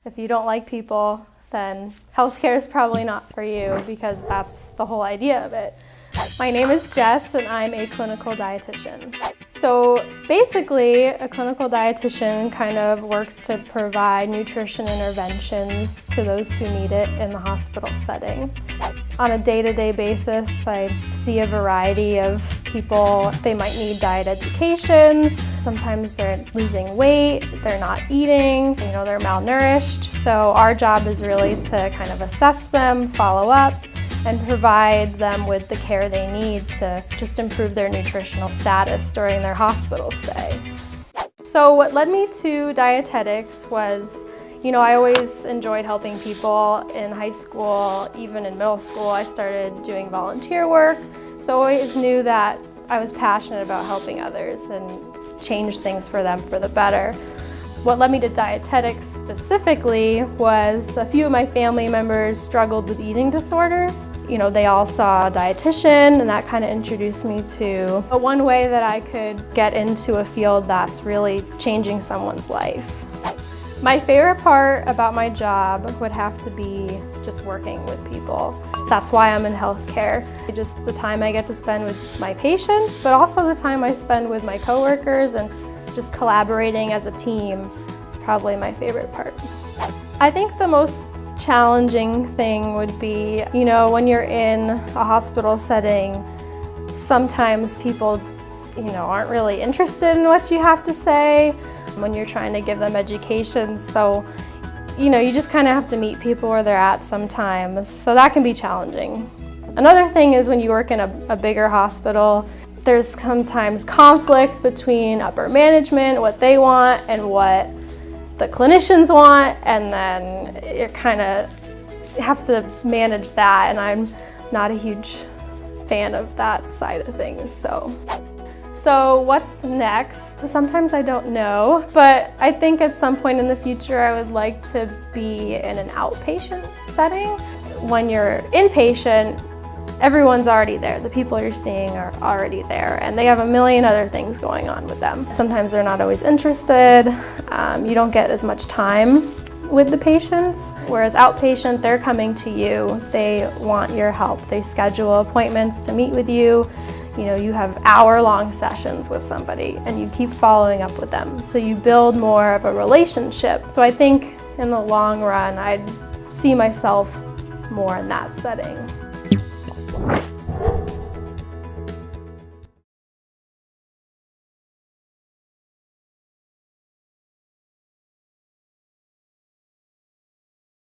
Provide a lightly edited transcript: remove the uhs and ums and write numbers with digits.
If you don't like people, then healthcare is probably not for you, because that's the whole idea of it. My name is Jess and I'm a clinical dietitian. So basically, a clinical dietitian kind of works to provide nutrition interventions to those who need it in the hospital setting. On a day-to-day basis, I see a variety of people. They might need diet educations. Sometimes they're losing weight, they're not eating, they're malnourished. So our job is really to kind of assess them, follow up, and provide them with the care they need to just improve their nutritional status during their hospital stay. So what led me to dietetics was, I always enjoyed helping people in high school, even in middle school. I started doing volunteer work, so I always knew that I was passionate about helping others and change things for them for the better. What led me to dietetics specifically was a few of my family members struggled with eating disorders. They all saw a dietitian, and that kind of introduced me to one way that I could get into a field that's really changing someone's life. My favorite part about my job would have to be just working with people. That's why I'm in healthcare. Just the time I get to spend with my patients, but also the time I spend with my coworkers and just collaborating as a team. It's probably my favorite part. I think the most challenging thing would be, when you're in a hospital setting, sometimes people, aren't really interested in what you have to say when you're trying to give them education. So, you just kind of have to meet people where they're at sometimes. So that can be challenging. Another thing is when you work in a bigger hospital, there's sometimes conflict between upper management, what they want, and what the clinicians want, and then you kind of have to manage that, and I'm not a huge fan of that side of things. So what's next? Sometimes I don't know, but I think at some point in the future I would like to be in an outpatient setting. When you're inpatient, everyone's already there. The people you're seeing are already there, and they have a million other things going on with them. Sometimes they're not always interested. You don't get as much time with the patients. Whereas outpatient, they're coming to you. They want your help. They schedule appointments to meet with you. You have hour-long sessions with somebody, and you keep following up with them. So you build more of a relationship. So I think in the long run, I'd see myself more in that setting.